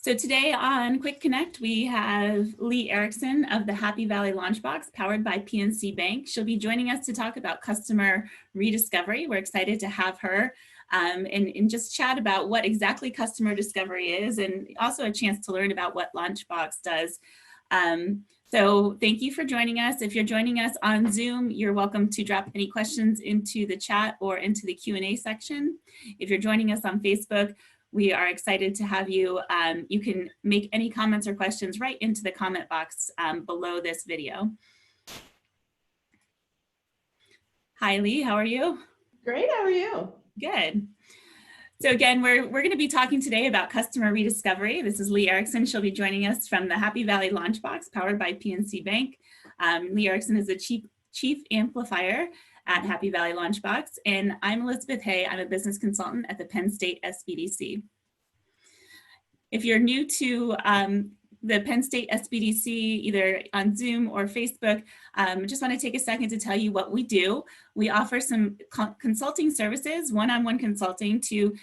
So today on Quick Connect, we have Lee Erickson of the Happy Valley LaunchBox, powered by PNC Bank. She'll be joining us to talk about customer rediscovery. We're excited to have her and just chat about what exactly customer discovery is, and also a chance to learn about what LaunchBox does. So thank you for joining us. If you're joining us on Zoom, you're welcome to drop any questions into the chat or into the Q&A section. If you're joining us on Facebook, we are excited to have you. You can make any comments or questions right into the comment box below this video. Hi, Lee, how are you? Great, how are you? Good. So again, we're going to be talking today about customer rediscovery. This is Lee Erickson. She'll be joining us from the Happy Valley LaunchBox, powered by PNC Bank. Lee Erickson is the Chief Amplifier at Happy Valley LaunchBox, and I'm Elizabeth Hay. I'm a business consultant at the Penn State SBDC. If you're new to the Penn State SBDC, either on Zoom or Facebook, I just want to take a second to tell you what we do. We offer some consulting services, one-on-one consulting to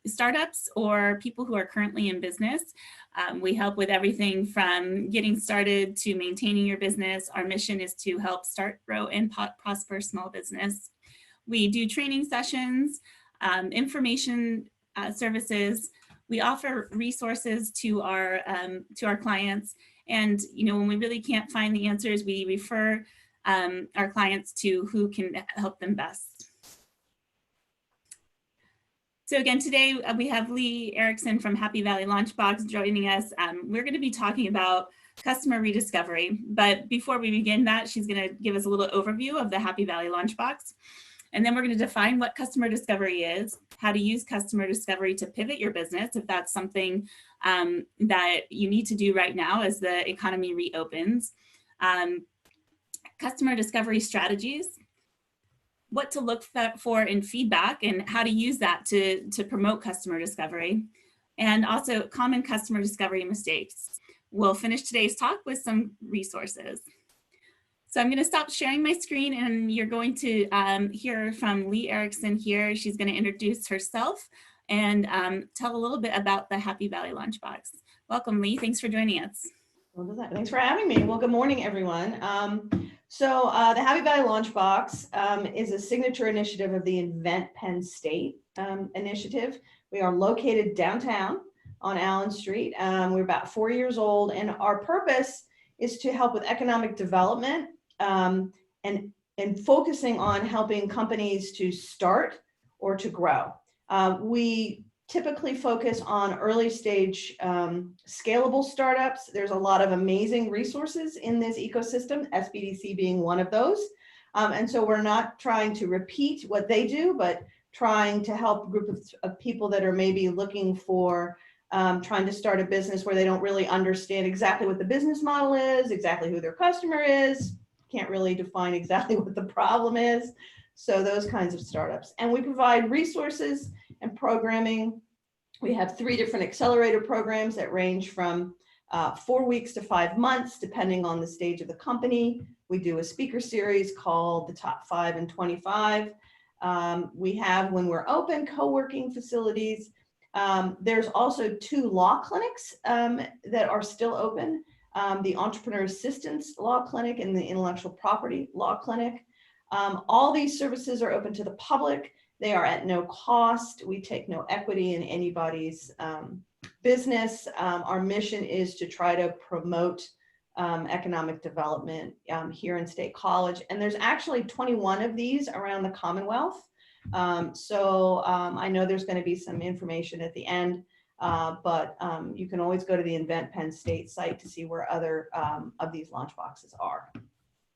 startups or people who are currently in business. We help with everything from getting started to maintaining your business. Our mission is to help start, grow, and prosper small business. We do training sessions, information services. We offer resources to our clients, and when we really can't find the answers, we refer our clients to who can help them best. So again, today we have Lee Erickson from Happy Valley LaunchBox joining us. We're going to be talking about customer rediscovery, but before we begin that, she's going to give us a little overview of the Happy Valley LaunchBox. And then we're going to define what customer discovery is, how to use customer discovery to pivot your business if that's something that you need to do right now as the economy reopens, customer discovery strategies, what to look for in feedback and how to use that to promote customer discovery, and also common customer discovery mistakes. We'll finish today's talk with some resources. So I'm going to stop sharing my screen, and you're going to hear from Lee Erickson here. She's going to introduce herself and tell a little bit about the Happy Valley LaunchBox. Welcome, Lee. Thanks for joining us. Well, thanks for having me. Well, good morning, everyone. The Happy Valley LaunchBox is a signature initiative of the Invent Penn State initiative. We are located downtown on Allen Street. We're about 4 years old, and our purpose is to help with economic development and focusing on helping companies to start or to grow. We typically focus on early stage scalable startups. There's a lot of amazing resources in this ecosystem, SBDC being one of those. And so we're not trying to repeat what they do, but trying to help a group of people that are maybe looking for trying to start a business where they don't really understand exactly what the business model is, exactly who their customer is, can't really define exactly what the problem is. So those kinds of startups. And we provide resources and programming. We have 3 different accelerator programs that range from 4 weeks to 5 months, depending on the stage of the company. We do a speaker series called the Top 5 in 25. We have, when we're open, co-working facilities. There's also 2 law clinics that are still open, the Entrepreneur Assistance Law Clinic and the Intellectual Property Law Clinic. All these services are open to the public. They are at no cost. We take no equity in anybody's business. Our mission is to try to promote economic development here in State College. And there's actually 21 of these around the Commonwealth. I know there's going to be some information at the end, but you can always go to the Invent Penn State site to see where other of these launch boxes are.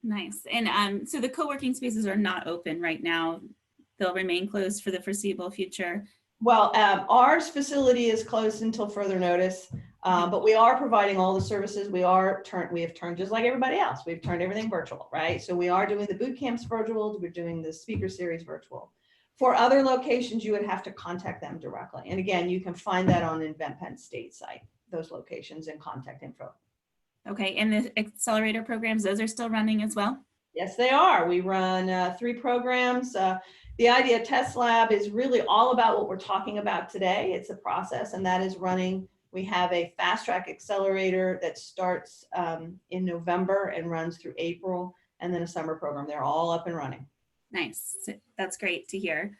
Nice. And so the co-working spaces are not open right now. They'll remain closed for the foreseeable future. Well, ours facility is closed until further notice, but we are providing all the services. We have turned just like everybody else. We've turned everything virtual, right? So we are doing the boot camps virtual. We're doing the speaker series virtual. For other locations, you would have to contact them directly. And again, you can find that on Invent Penn State site, those locations and contact info. Okay, and the accelerator programs, those are still running as well? Yes, they are. We run 3 programs. The Idea Test Lab is really all about what we're talking about today. It's a process, and that is running We have a fast track accelerator that starts in November and runs through April, and then a summer program. They're all up and running. Nice. That's great to hear.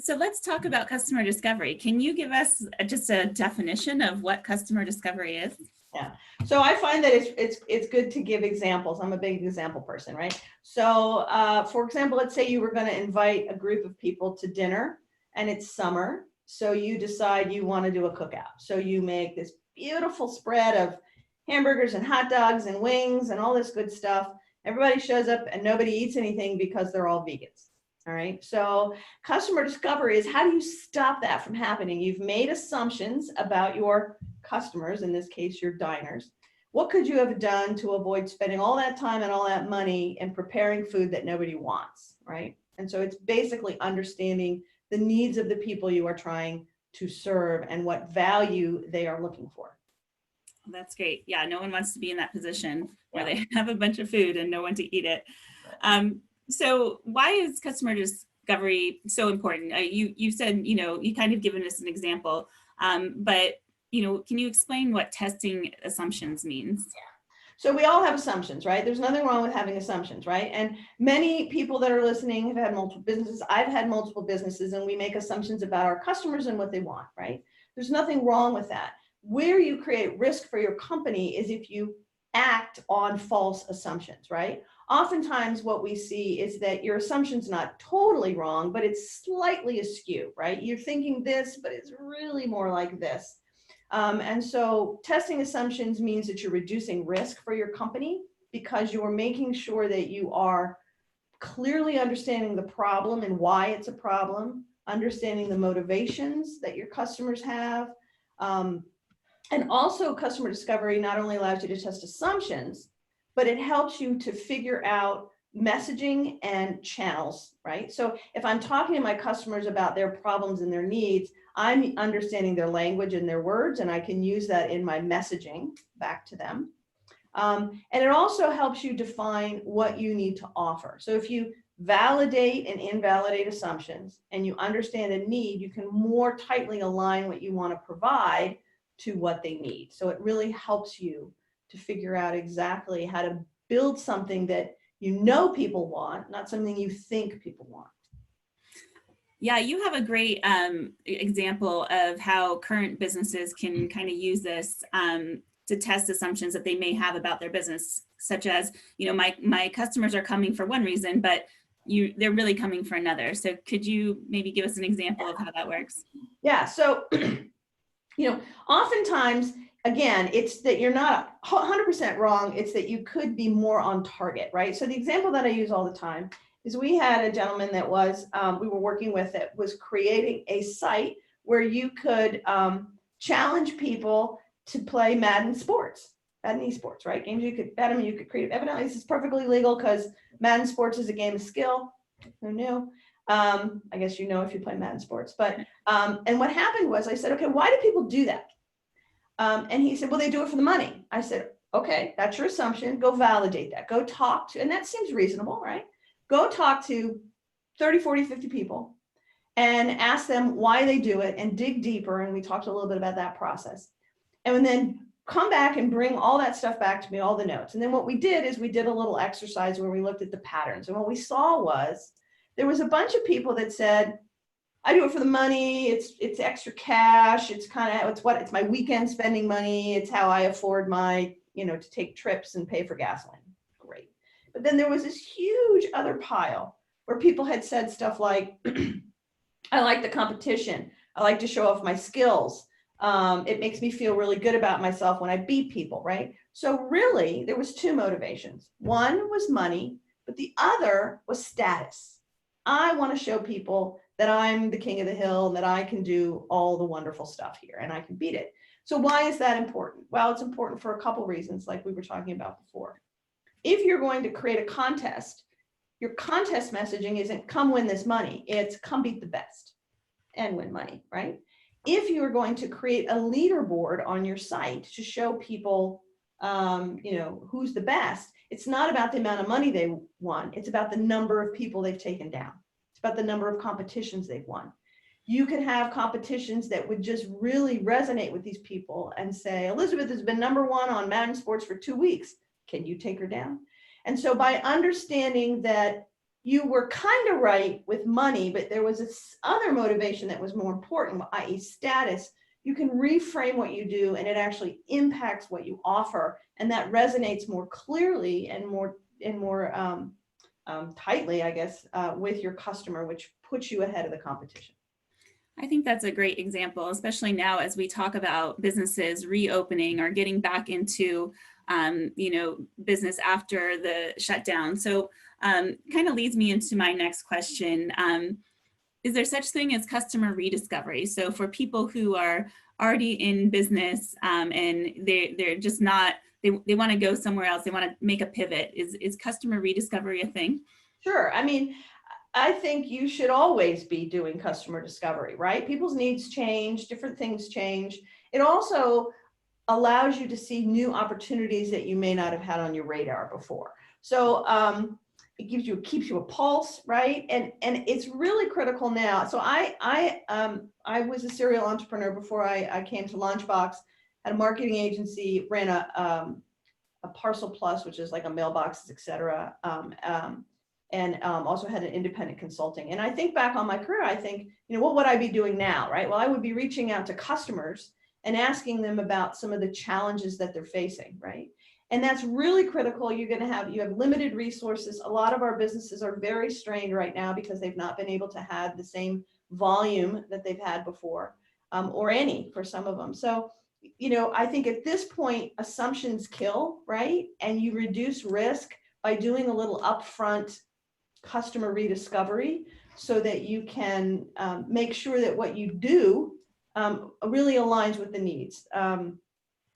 So let's talk about customer discovery. Can you give us just a definition of what customer discovery is? Yeah. So I find that it's good to give examples. I'm a big example person, right? So for example, let's say you were going to invite a group of people to dinner and it's summer. So you decide you want to do a cookout. So you make this beautiful spread of hamburgers and hot dogs and wings and all this good stuff. Everybody shows up and nobody eats anything because they're all vegans. All right. So customer discovery is how do you stop that from happening? You've made assumptions about your customers, in this case, your diners. What could you have done to avoid spending all that time and all that money and preparing food that nobody wants, right? And so it's basically understanding the needs of the people you are trying to serve and what value they are looking for. That's great. Yeah, no one wants to be in that position where they have a bunch of food and no one to eat it. So why is customer discovery so important? You said, you kind of given us an example, but can you explain what testing assumptions means? So we all have assumptions, right? There's nothing wrong with having assumptions, right? And many people that are listening have had multiple businesses. I've had multiple businesses, and we make assumptions about our customers and what they want, right? There's nothing wrong with that. Where you create risk for your company is if you act on false assumptions, right? Oftentimes what we see is that your assumption's not totally wrong, but it's slightly askew, right? You're thinking this, but it's really more like this. And so testing assumptions means that you're reducing risk for your company because you are making sure that you are clearly understanding the problem and why it's a problem, understanding the motivations that your customers have. And also customer discovery not only allows you to test assumptions, but it helps you to figure out messaging and channels, right? So if I'm talking to my customers about their problems and their needs, I'm understanding their language and their words, and I can use that in my messaging back to them. And it also helps you define what you need to offer. So if you validate and invalidate assumptions and you understand a need, you can more tightly align what you want to provide to what they need. So it really helps you to figure out exactly how to build something that people want, not something you think people want. Yeah, you have a great example of how current businesses can kind of use this to test assumptions that they may have about their business, such as, my customers are coming for one reason, but they're really coming for another. So could you maybe give us an example of how that works? Yeah, so, oftentimes, again, it's that you're not 100% wrong. It's that you could be more on target, right? So the example that I use all the time is we had a gentleman that we were working with that was creating a site where you could challenge people to play Madden sports, Madden esports, right? Games you could bet them, you could create. Evidently, this is perfectly legal because Madden sports is a game of skill. Who knew? I guess if you play Madden sports. But and what happened was I said, okay, why do people do that? And he said, well, they do it for the money. I said, okay, that's your assumption. Go validate that. Go talk to, and that seems reasonable, right? Go talk to 30, 40, 50 people and ask them why they do it and dig deeper. And we talked a little bit about that process. And then come back and bring all that stuff back to me, all the notes. And then what we did is we did a little exercise where we looked at the patterns. And what we saw was there was a bunch of people that said, I do it for the money. It's extra cash. It's it's my weekend spending money. It's how I afford my, to take trips and pay for gasoline. Great. But then there was this huge other pile where people had said stuff like, I like the competition. I like to show off my skills. It makes me feel really good about myself when I beat people, right? So really, there was two motivations. One was money, but the other was status. I want to show people that I'm the king of the hill and that I can do all the wonderful stuff here and I can beat it. So why is that important? Well, it's important for a couple reasons, like we were talking about before. If you're going to create a contest, your contest messaging isn't come win this money, it's come beat the best and win money, right? If you are going to create a leaderboard on your site to show people, who's the best, it's not about the amount of money they won. It's about the number of people they've taken down. It's about the number of competitions they've won. You could have competitions that would just really resonate with these people and say, Elizabeth has been #1 on Madden Sports for 2 weeks. Can you take her down? And so by understanding that you were kind of right with money, but there was this other motivation that was more important, i.e. status, you can reframe what you do and it actually impacts what you offer. And that resonates more clearly and more tightly, I guess, with your customer, which puts you ahead of the competition. I think that's a great example, especially now as we talk about businesses reopening or getting back into, business after the shutdown. So kind of leads me into my next question. Is there such thing as customer rediscovery? So for people who are already in business and they're just not, they want to go somewhere else, they want to make a pivot, is customer rediscovery a thing? Sure. I mean, I think you should always be doing customer discovery, right? People's needs change, different things change. It also allows you to see new opportunities that you may not have had on your radar before. So it keeps you a pulse, right? And it's really critical now. So I was a serial entrepreneur before I came to LaunchBox, had a marketing agency, ran a Parcel Plus, which is like a mailboxes, et cetera. And also had an independent consulting. And I think back on my career, I think, what would I be doing now, right? Well, I would be reaching out to customers and asking them about some of the challenges that they're facing, right? And that's really critical. You have limited resources. A lot of our businesses are very strained right now because they've not been able to have the same volume that they've had before, or any for some of them. So, I think at this point, assumptions kill, right? And you reduce risk by doing a little upfront customer rediscovery so that you can make sure that what you do really aligns with the needs.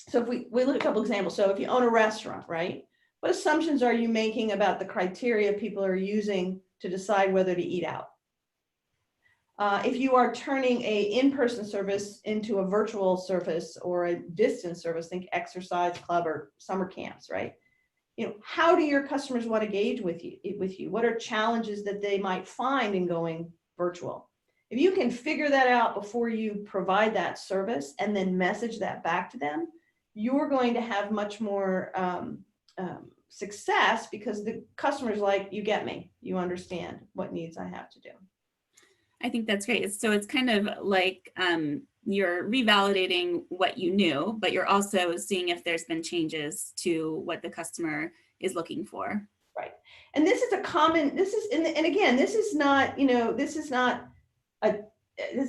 So if we look at a couple examples. So if you own a restaurant, right? What assumptions are you making about the criteria people are using to decide whether to eat out? If you are turning a in-person service into a virtual service or a distance service, think exercise club or summer camps, right? How do your customers want to engage with you? What are challenges that they might find in going virtual? If you can figure that out before you provide that service and then message that back to them, you're going to have much more success because the customer's like, you get me, you understand what needs I have to do. I think that's great. So it's kind of like you're revalidating what you knew, but you're also seeing if there's been changes to what the customer is looking for. Right. And this is and again, this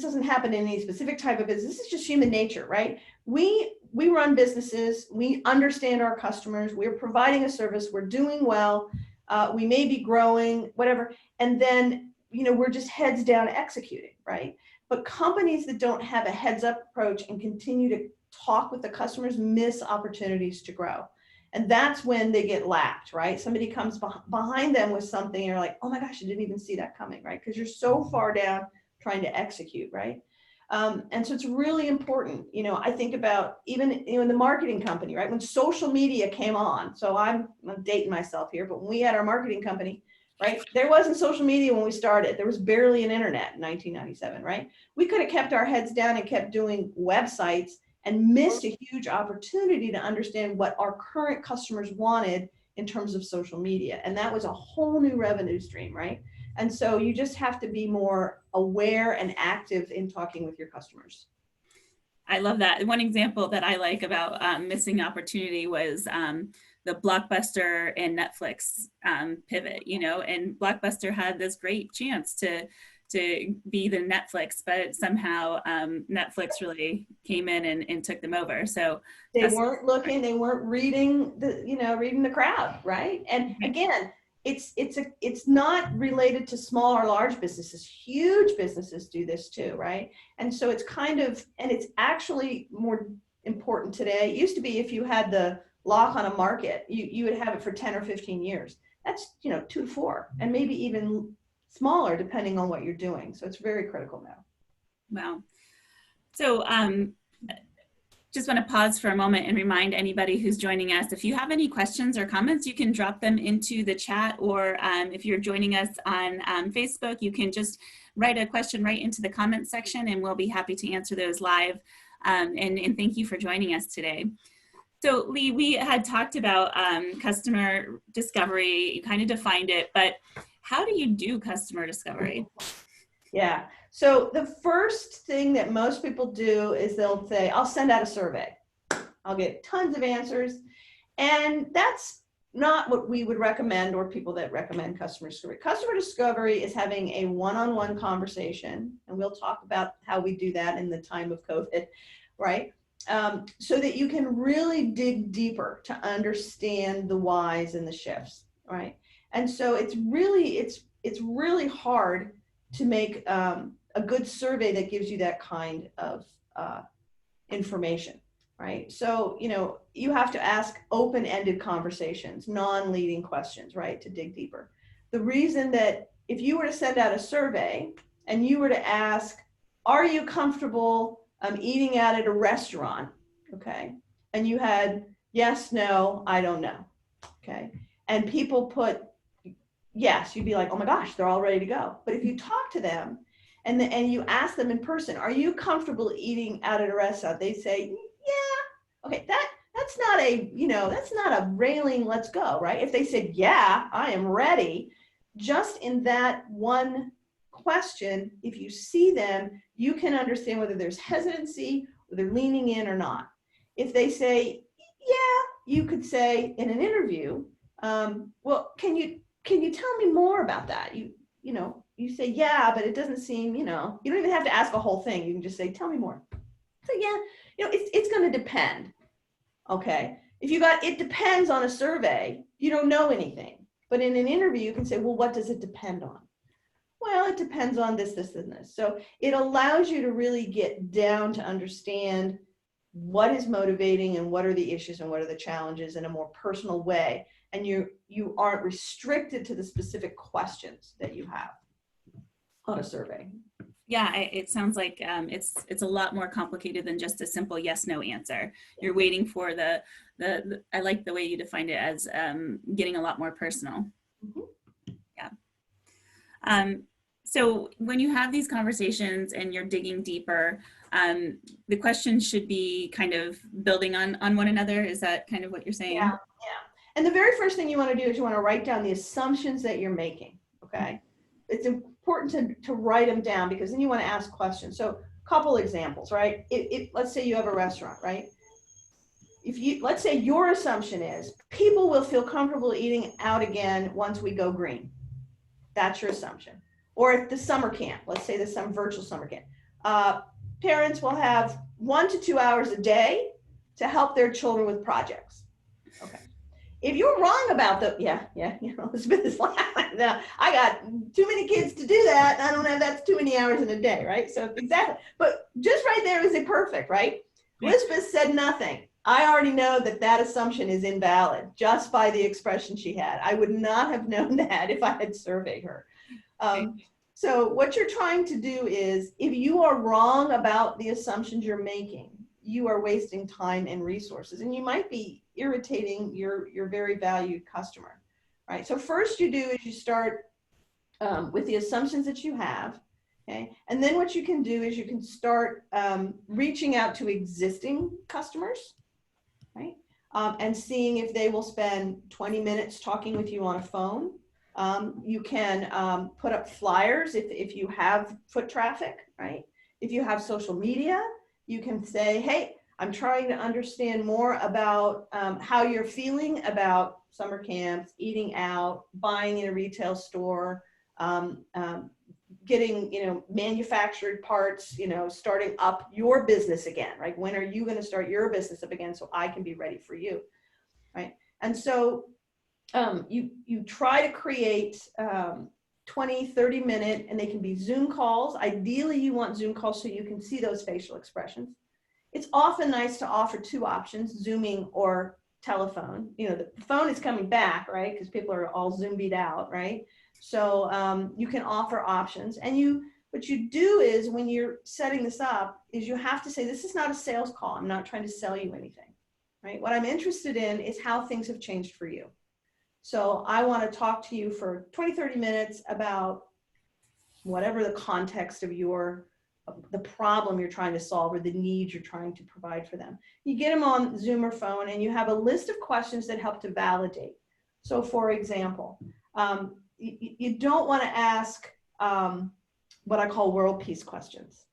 doesn't happen in any specific type of business. This is just human nature, right? We run businesses, we understand our customers, we're providing a service, we're doing well, we may be growing, whatever. And then, we're just heads down executing, right? But companies that don't have a heads up approach and continue to talk with the customers miss opportunities to grow. And that's when they get lapped, right? Somebody comes behind them with something and you're like, oh my gosh, I didn't even see that coming, right? Because you're so far down trying to execute, right? And so it's really important. I think about even in the marketing company, right? When social media came on, so I'm dating myself here, but when we had our marketing company, right? There wasn't social media when we started. There was barely an internet in 1997, right? We could have kept our heads down and kept doing websites and missed a huge opportunity to understand what our current customers wanted in terms of social media. And that was a whole new revenue stream, right? And so you just have to be more aware and active in talking with your customers. I love that. One example that I like about missing opportunity was the Blockbuster and Netflix pivot, and Blockbuster had this great chance to be the Netflix, but somehow Netflix really came in and took them over. So they weren't looking, they weren't reading the crowd, right? And again, it's not related to small or large businesses. Huge businesses do this too, right? And so it's it's actually more important today. It used to be if you had the lock on a market, you would have it for 10 or 15 years. That's 2 to 4, and maybe even smaller depending on what you're doing. So it's very critical now. Wow. So just want to pause for a moment and remind anybody who's joining us, if you have any questions or comments, you can drop them into the chat, or if you're joining us on Facebook, you can just write a question right into the comment section and we'll be happy to answer those live. And thank you for joining us today. So Lee, we had talked about customer discovery, you kind of defined it, but how do you do customer discovery? Yeah, so the first thing that most people do is they'll say, I'll send out a survey. I'll get tons of answers. And that's not what we would recommend, or people that recommend customer discovery. Customer discovery is having a one-on-one conversation, and we'll talk about how we do that in the time of COVID, right? So that you can really dig deeper to understand the whys and the shifts, right? And so it's really hard to make a good survey that gives you that kind of information, right? So, you have to ask open-ended conversations, non-leading questions, right, to dig deeper. The reason that if you were to send out a survey and you were to ask, are you comfortable eating out at a restaurant, okay, and you had yes, no, I don't know, okay, and people put yes, you'd be like, oh my gosh, they're all ready to go. But if you talk to them and you ask them in person, are you comfortable eating out at a restaurant? They say, yeah. Okay, that's not a railing, let's go, right? If they said, yeah, I am ready, just in that one question, if you see them, you can understand whether there's hesitancy, whether they're leaning in or not. If they say, yeah, you could say in an interview, well, can you tell me more about that? You say, yeah, but it doesn't seem, you don't even have to ask a whole thing. You can just say, tell me more. So yeah, it's going to depend. Okay. If you got, it depends on a survey, you don't know anything. But in an interview, you can say, well, what does it depend on? Well, it depends on this, this, and this. So it allows you to really get down to understand what is motivating and what are the issues and what are the challenges in a more personal way. And you aren't restricted to the specific questions that you have on a survey. Yeah, it sounds like it's a lot more complicated than just a simple yes, no answer. You're waiting for the I like the way you defined it as getting a lot more personal. Mm-hmm. Yeah. So when you have these conversations and you're digging deeper, the questions should be kind of building on one another. Is that kind of what you're saying? Yeah. And the very first thing you want to do is you want to write down the assumptions that you're making, okay? It's important to write them down because then you want to ask questions. So a couple examples, right? Let's say you have a restaurant, right? Let's say your assumption is people will feel comfortable eating out again once we go green. That's your assumption. Or if the summer camp, let's say there's some virtual summer camp, parents will have 1 to 2 hours a day to help their children with projects. Okay. If you're wrong about Elizabeth is laughing. Now, I got too many kids to do that. And I don't have, that's too many hours in a day, right? So exactly. But just right there is it perfect, right? Elizabeth said nothing. I already know that assumption is invalid just by the expression she had. I would not have known that if I had surveyed her. So what you're trying to do is, if you are wrong about the assumptions you're making, you are wasting time and resources, and you might be irritating your very valued customer, right? So first you do is you start with the assumptions that you have, okay? And then what you can do is you can start reaching out to existing customers, right? And seeing if they will spend 20 minutes talking with you on a phone. You can put up flyers if you have foot traffic, right? If you have social media, you can say, hey, I'm trying to understand more about how you're feeling about summer camps, eating out, buying in a retail store, getting, manufactured parts, starting up your business again, right? When are you going to start your business up again so I can be ready for you, right? And so you try to create 20, 30 minute, and they can be Zoom calls. Ideally, you want Zoom calls so you can see those facial expressions. It's often nice to offer 2 options, Zooming or telephone. The phone is coming back, right? Because people are all Zoomed out, right? So you can offer options. And What you do is when you're setting this up is you have to say, this is not a sales call. I'm not trying to sell you anything, right? What I'm interested in is how things have changed for you. So I want to talk to you for 20, 30 minutes about whatever the context of the problem you're trying to solve or the needs you're trying to provide for them. You get them on Zoom or phone and you have a list of questions that help to validate. So for example, you don't want to ask what I call world peace questions,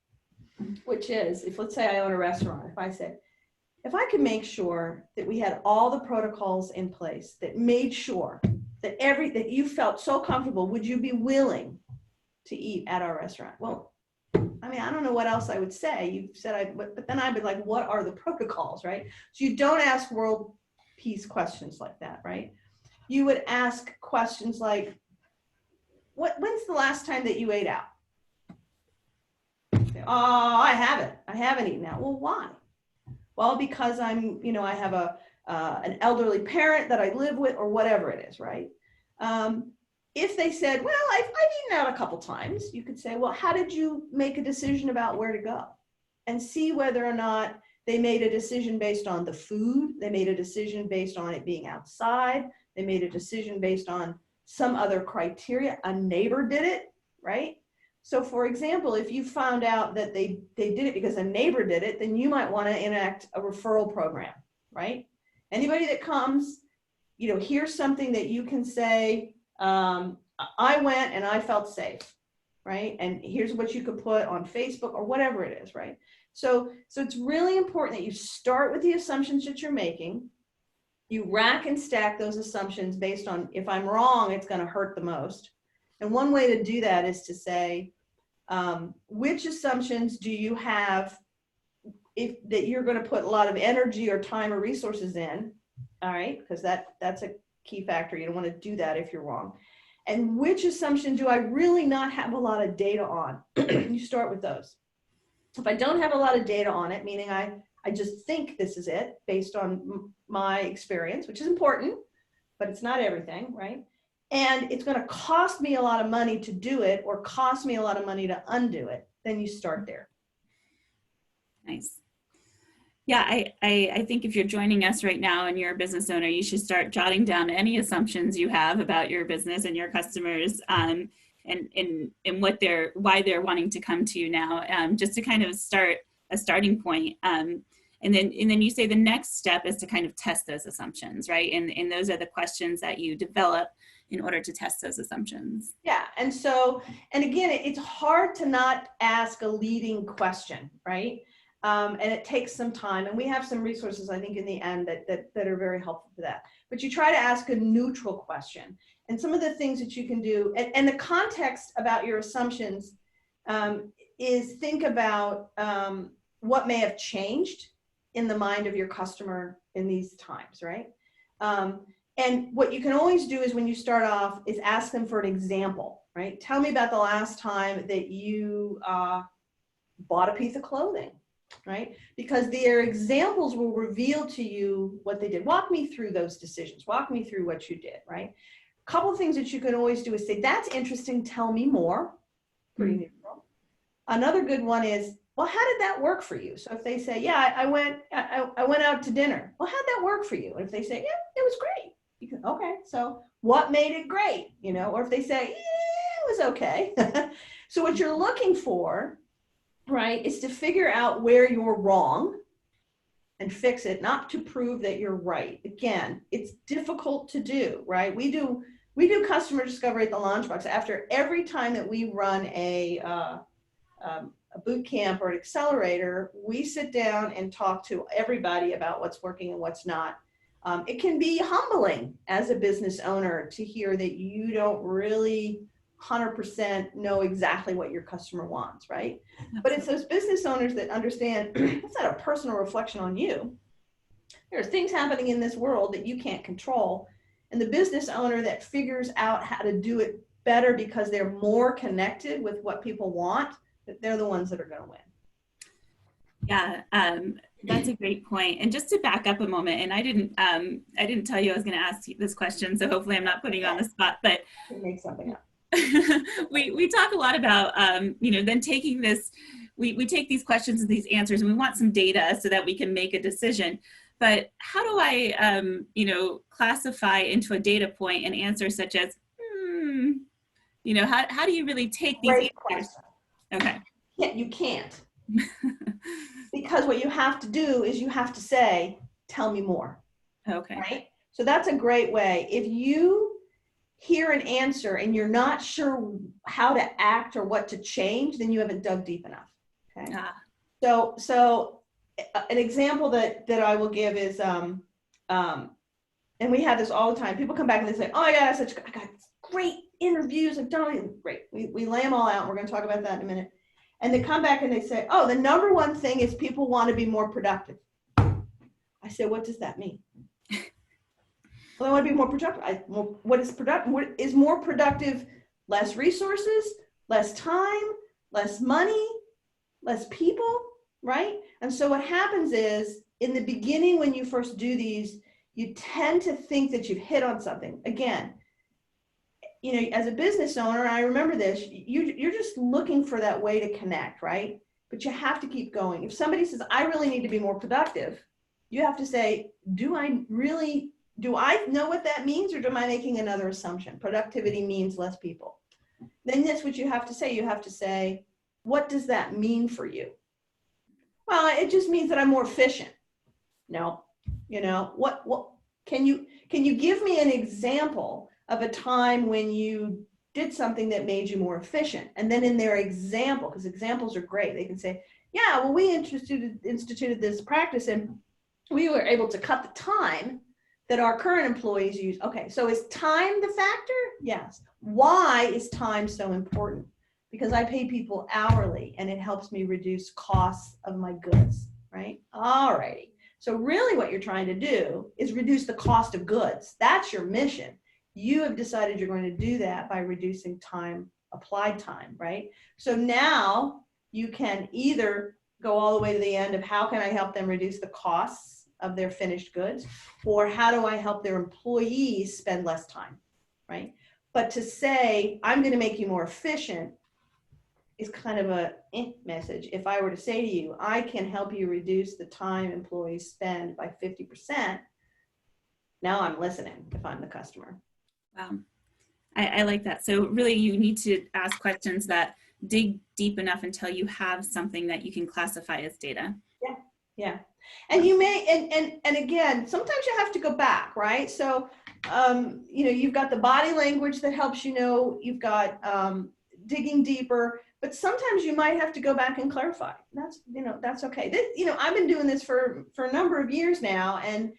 which is, if let's say I own a restaurant, if I said, if I could make sure that we had all the protocols in place that made sure that that you felt so comfortable, would you be willing to eat at our restaurant? Well, I mean, I don't know what else I would say. You said but then I'd be like, what are the protocols, right? So you don't ask world peace questions like that, right? You would ask questions like, when's the last time that you ate out? Oh, I haven't eaten out. Well, why? Well, because I have an elderly parent that I live with or whatever it is, right? If they said, well, I've eaten out a couple times, you could say, well, how did you make a decision about where to go? And see whether or not they made a decision based on the food. They made a decision based on it being outside. They made a decision based on some other criteria. A neighbor did it, right? So for example, if you found out that they did it because a neighbor did it, then you might want to enact a referral program, right? Anybody that comes, here's something that you can say, I went and I felt safe, right? And here's what you could put on Facebook or whatever it is, right? So it's really important that you start with the assumptions that you're making. You rack and stack those assumptions based on, if I'm wrong, it's going to hurt the most. And one way to do that is to say, which assumptions do you have that you're going to put a lot of energy or time or resources in, all right? Because that's a key factor. You don't want to do that if you're wrong. And which assumption do I really not have a lot of data on? You start with those. If I don't have a lot of data on it, meaning I just think this is it based on my experience, which is important, but it's not everything, right? And it's going to cost me a lot of money to do it or cost me a lot of money to undo it, then you start there. Nice. Yeah, I think if you're joining us right now and you're a business owner, you should start jotting down any assumptions you have about your business and your customers and why they're wanting to come to you now, just to kind of start a starting point. And then you say the next step is to kind of test those assumptions, right? And those are the questions that you develop in order to test those assumptions. Yeah, and again, it's hard to not ask a leading question, right? And it takes some time, and we have some resources, I think, in the end that are very helpful for that. But you try to ask a neutral question, and some of the things that you can do, and the context about your assumptions is think about what may have changed in the mind of your customer in these times, right? And what you can always do is when you start off is ask them for an example, right? Tell me about the last time that you bought a piece of clothing, right? Because their examples will reveal to you what they did. Walk me through those decisions. Walk me through what you did, right? A couple of things that you can always do is say, that's interesting, tell me more. Pretty neutral. Another good one is, well, how did that work for you? So if they say, yeah, I went out to dinner. Well, how'd that work for you? And if they say, yeah, it was great. You can, okay, so what made it great? Or if they say, yeah, it was okay. So what you're looking for, right, is to figure out where you're wrong and fix it, not to prove that you're right. Again, it's difficult to do, right? We do customer discovery at the LaunchBox. After every time that we run a boot camp or an accelerator, we sit down and talk to everybody about what's working and what's not. It can be humbling as a business owner to hear that you don't really 100% know exactly what your customer wants, right? But it's those business owners that understand it's not a personal reflection on you. There's things happening in this world that you can't control. And the business owner that figures out how to do it better because they're more connected with what people want, they're the ones that are going to win. Yeah, that's a great point. And just to back up a moment, and I didn't tell you I was going to ask you this question, so hopefully I'm not putting you on the spot. But make something up. we talk a lot about, then taking this, we take these questions and these answers and we want some data so that we can make a decision. But how do I, classify into a data point an answer such as, how do you really take these Great answers? question. Okay. Yeah, you can't. Because what you have to do is you have to say, tell me more. Okay. Right? So that's a great way. If you hear an answer and you're not sure how to act or what to change, then you haven't dug deep enough. Okay. So an example that I will give is, and we have this all the time. People come back and they say, oh my God, I got great interviews. I've done it. Great. We lay them all out. We're going to talk about that in a minute. And they come back and they say, oh, the number one thing is people want to be more productive. I say, what does that mean? Well, I want to be more productive. What is productive? What is more productive? Less resources, less time, less money, less people, right? And so what happens is in the beginning, when you first do these, you tend to think that you've hit on something. Again, as a business owner, I remember this, you're just looking for that way to connect, right? But you have to keep going. If somebody says, I really need to be more productive, you have to say, do I know what that means, or am I making another assumption? Productivity means less people. Then that's what you have to say. You have to say, what does that mean for you? Well, it just means that I'm more efficient. No, what can you give me an example of a time when you did something that made you more efficient? And then in their example, because examples are great, they can say, yeah, well, we instituted this practice and we were able to cut the time that our current employees use. Okay, so is time the factor? Yes. Why is time so important? Because I pay people hourly and it helps me reduce costs of my goods, right? All righty. So really what you're trying to do is reduce the cost of goods. That's your mission. You have decided you're going to do that by reducing time, applied time, right? So now you can either go all the way to the end of how can I help them reduce the costs of their finished goods, or how do I help their employees spend less time, right? But to say, I'm going to make you more efficient is kind of a message. If I were to say to you, I can help you reduce the time employees spend by 50%, now I'm listening if I'm the customer. Wow. I like that. So really you need to ask questions that dig deep enough until you have something that you can classify as data. Yeah. And you may, and again, sometimes you have to go back, right? So, you've got the body language that helps you've got digging deeper, but sometimes you might have to go back and clarify. That's okay. I've been doing this for a number of years now, and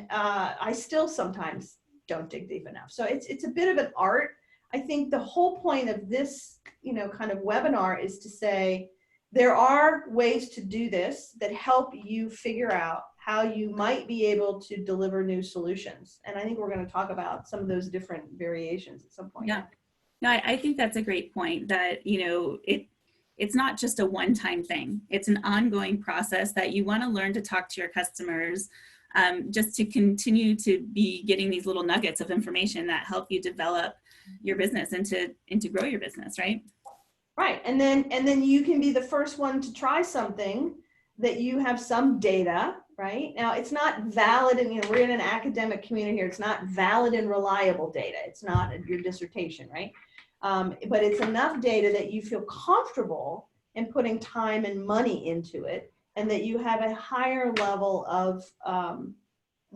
I still sometimes don't dig deep enough. So it's a bit of an art. I think the whole point of this, kind of webinar is to say, there are ways to do this that help you figure out how you might be able to deliver new solutions. And I think we're going to talk about some of those different variations at some point. Yeah, no, I think that's a great point that, it's not just a one-time thing. It's an ongoing process that you want to learn to talk to your customers just to continue to be getting these little nuggets of information that help you develop your business and to grow your business, right? Right, and then you can be the first one to try something that you have some data, right? Now, it's not valid, and we're in an academic community here. It's not valid and reliable data. It's not your dissertation, right? But it's enough data that you feel comfortable in putting time and money into it, and that you have a higher level of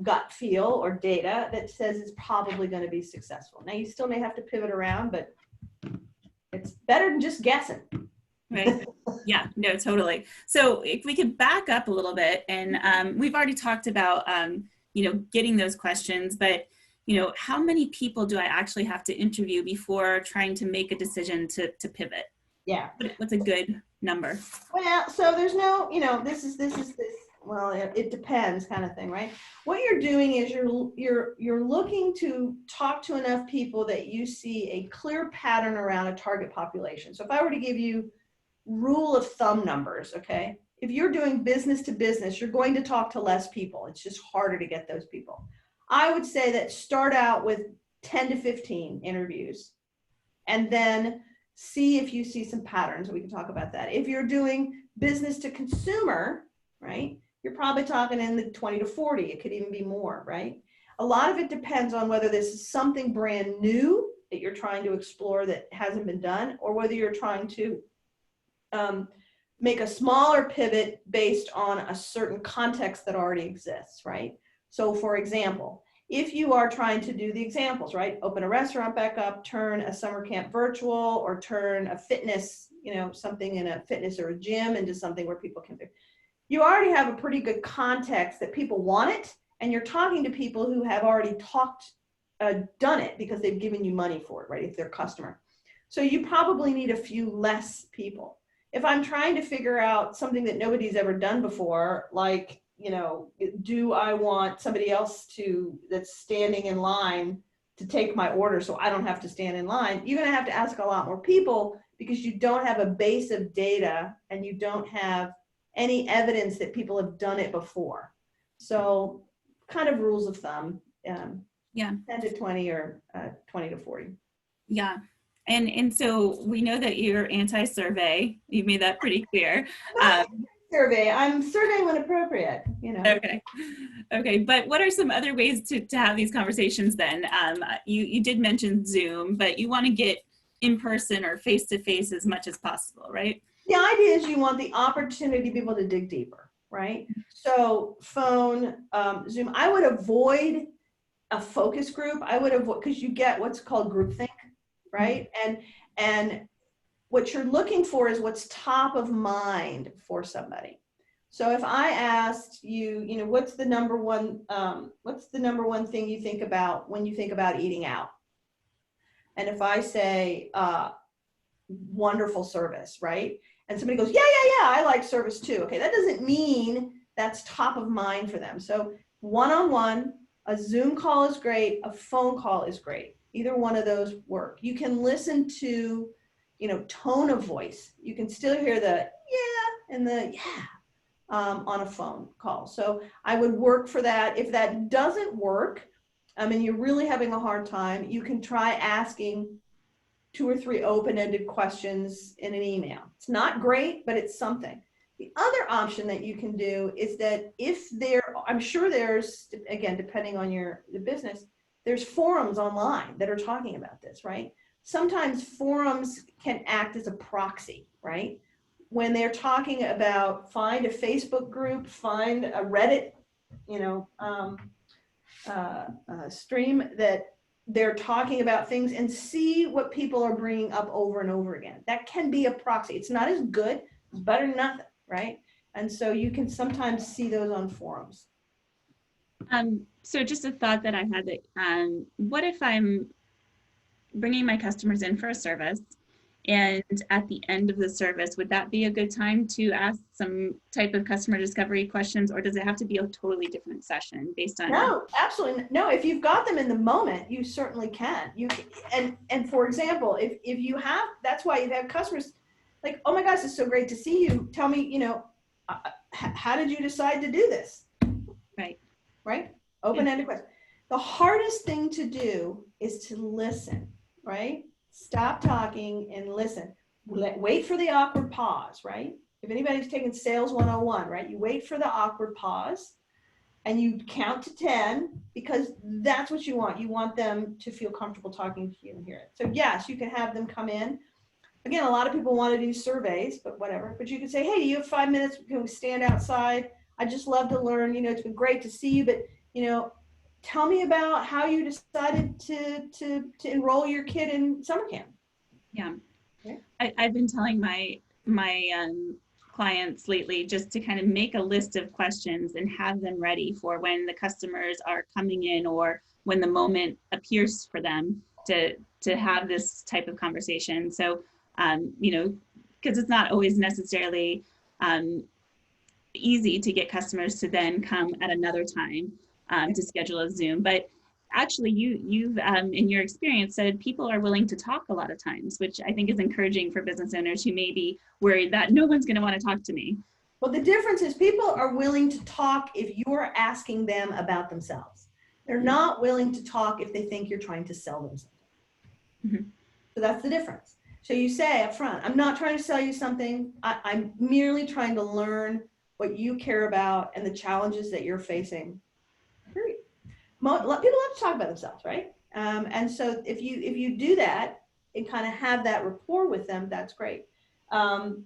gut feel or data that says it's probably going to be successful. Now, you still may have to pivot around, but it's better than just guessing. Right. Yeah, no, totally. So if we could back up a little bit, and we've already talked about, getting those questions, but, how many people do I actually have to interview before trying to make a decision to pivot? Yeah. What's a good number? Well, so there's no, this is, well, it depends kind of thing, right? What you're doing is you're looking to talk to enough people that you see a clear pattern around a target population. So if I were to give you rule of thumb numbers, okay? If you're doing business to business, you're going to talk to less people. It's just harder to get those people. I would say that start out with 10 to 15 interviews and then see if you see some patterns. We can talk about that. If you're doing business to consumer, right, you're probably talking in the 20 to 40. It could even be more, right? A lot of it depends on whether this is something brand new that you're trying to explore that hasn't been done, or whether you're trying to make a smaller pivot based on a certain context that already exists, right? So for example, if you are trying to do the examples, right? Open a restaurant back up, turn a summer camp virtual, or turn a fitness, something in a fitness or a gym into something where people can do. You already have a pretty good context that people want it, and you're talking to people who have already done it because they've given you money for it, right? If they're a customer. So you probably need a few less people. If I'm trying to figure out something that nobody's ever done before, like, do I want somebody else that's standing in line to take my order so I don't have to stand in line, you're going to have to ask a lot more people because you don't have a base of data and you don't have any evidence that people have done it before. So kind of rules of thumb, 10 to 20 or 20 to 40. Yeah. And so we know that you're anti-survey. You made that pretty clear. Survey. I'm surveying when appropriate, Okay. But what are some other ways to have these conversations then? You did mention Zoom, but you want to get in person or face-to-face as much as possible, right? The idea is you want the opportunity to be able to dig deeper, right? So phone, Zoom, I would avoid a focus group. I would avoid, because you get what's called groupthink, right? And what you're looking for is what's top of mind for somebody. So if I asked you, what's the number one thing you think about when you think about eating out? And if I say wonderful service, right? And somebody goes, yeah, I like service too. Okay, that doesn't mean that's top of mind for them. So one-on-one, a Zoom call is great, a phone call is great. Either one of those work. You can listen to, tone of voice. You can still hear the yeah and the yeah on a phone call. So I would work for that. If that doesn't work, and you're really having a hard time, you can try asking 2 or 3 open-ended questions in an email. It's not great, but it's something. The other option that you can do is that I'm sure there's, again, depending on the business, there's forums online that are talking about this, right? Sometimes forums can act as a proxy, right? When they're talking about find a Facebook group, find a Reddit, stream that they're talking about things and see what people are bringing up over and over again. That can be a proxy. It's not as good, it's better than nothing, right? And so you can sometimes see those on forums. So just a thought that I had that, what if I'm bringing my customers in for a service, and at the end of the service, would that be a good time to ask some type of customer discovery questions, or does it have to be a totally different session based on? No, absolutely no. If you've got them in the moment, you certainly can. And for example, if you have, that's why you have customers like, oh my gosh, it's so great to see you. Tell me, how did you decide to do this? Right? Open-ended question. The hardest thing to do is to listen, right? Stop talking and listen. Wait for the awkward pause, right? If anybody's taken sales 101, right? You wait for the awkward pause and you count to 10 because that's what you want. You want them to feel comfortable talking to you and hear it. So yes, you can have them come in. Again, a lot of people want to do surveys, but whatever. But you can say, hey, do you have 5 minutes? Can we stand outside? I'd just love to learn. It's been great to see you, but tell me about how you decided to enroll your kid in summer camp. Yeah, I've been telling my clients lately just to kind of make a list of questions and have them ready for when the customers are coming in or when the moment appears for them to have this type of conversation. So, because it's not always necessarily easy to get customers to then come at another time to schedule a Zoom. But actually, you've in your experience said people are willing to talk a lot of times, which I think is encouraging for business owners who may be worried that no one's going to want to talk to me. Well, the difference is people are willing to talk if you're asking them about themselves. They're not willing to talk if they think you're trying to sell them something. Mm-hmm. So that's the difference. So you say up front, I'm not trying to sell you something. I'm merely trying to learn what you care about and the challenges that you're facing. Period. People love to talk about themselves, right? And so if you do that and kind of have that rapport with them, that's great. It'll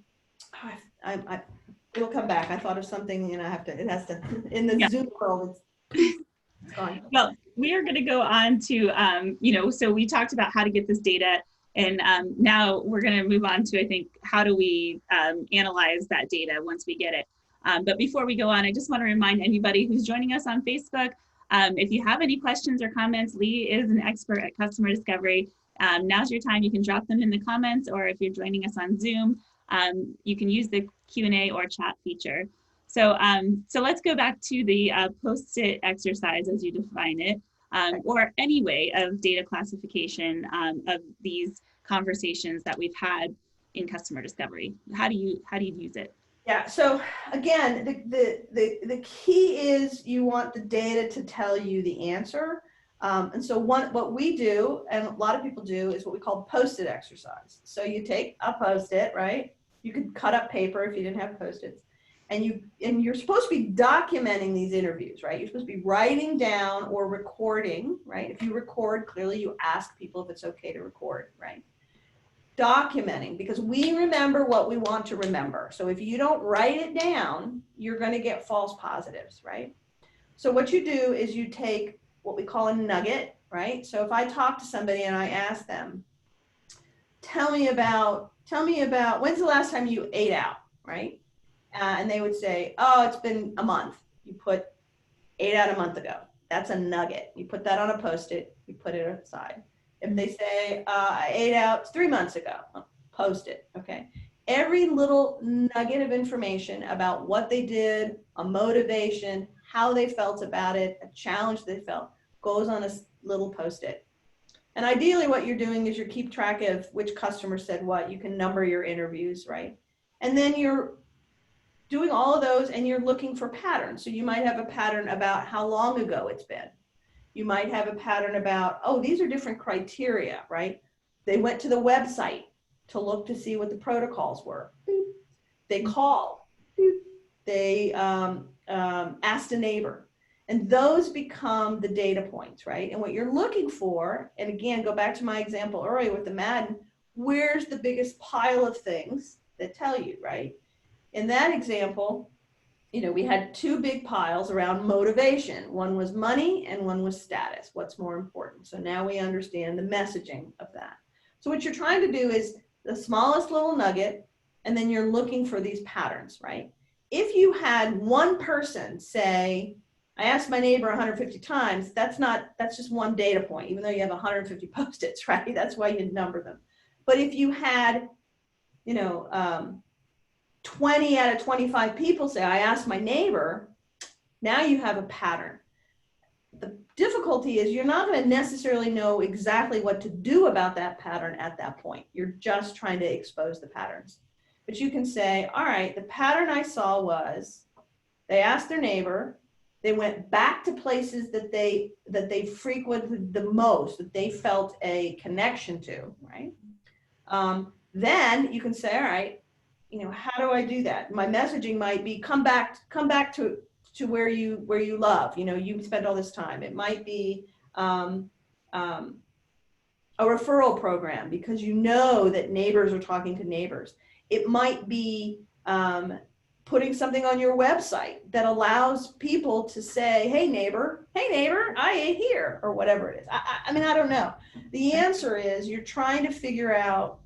come back. I thought of something, and it has to, in the Yeah. Zoom world, it's gone. Well, we are going to go on to, so we talked about how to get this data, and now we're going to move on to, I think, how do we analyze that data once we get it. But before we go on, I just want to remind anybody who's joining us on Facebook, if you have any questions or comments, Lee is an expert at customer discovery. Now's your time. You can drop them in the comments, or if you're joining us on Zoom, you can use the Q&A or chat feature. So, so let's go back to the Postit exercise as you define it, or any way of data classification of these conversations that we've had in customer discovery. How do you use it? Yeah. So again, the key is you want the data to tell you the answer. And so what we do, and a lot of people do, is what we call Postit exercise. So you take a Post-it, right? You could cut up paper if you didn't have Post-its. And you're supposed to be documenting these interviews, right? You're supposed to be writing down or recording, right? If you record, clearly you ask people if it's okay to record, right? Documenting, because we remember what we want to remember. So if you don't write it down, you're going to get false positives, right? So what you do is you take what we call a nugget, right? So if I talk to somebody and I ask them, tell me about when's the last time you ate out, right? And they would say, oh, it's been a month. You put ate out a month ago. That's a nugget. You put that on a Post-it, you put it aside. If they say, I ate out 3 months ago, Post-it, okay? Every little nugget of information about what they did, a motivation, how they felt about it, a challenge they felt, goes on a little Post-it. And ideally what you're doing is you keep track of which customer said what. You can number your interviews, right? And then you're doing all of those and you're looking for patterns. So you might have a pattern about how long ago it's been. You might have a pattern about, oh, these are different criteria, right? They went to the website to look to see what the protocols were. They called. They asked a neighbor. And those become the data points, right? And what you're looking for, and again, go back to my example earlier with the Madden, where's the biggest pile of things that tell you, right? In that example, we had two big piles around motivation. One was money and one was status. What's more important? So now we understand the messaging of that. So what you're trying to do is the smallest little nugget, and then you're looking for these patterns, right? If you had one person say, I asked my neighbor 150 times, that's just one data point, even though you have 150 Post-its, right? That's why you number them. But if you had, 20 out of 25 people say, I asked my neighbor, now you have a pattern. The difficulty is you're not going to necessarily know exactly what to do about that pattern at that point. You're just trying to expose the patterns. But you can say, all right, the pattern I saw was they asked their neighbor, they went back to places that they frequented the most, that they felt a connection to, right? Then you can say, all right, how do I do that? My messaging might be come back to where you love. You spend all this time. It might be a referral program because you know that neighbors are talking to neighbors. It might be putting something on your website that allows people to say, hey neighbor, I ate here, or whatever it is. I mean, I don't know. The answer is you're trying to figure out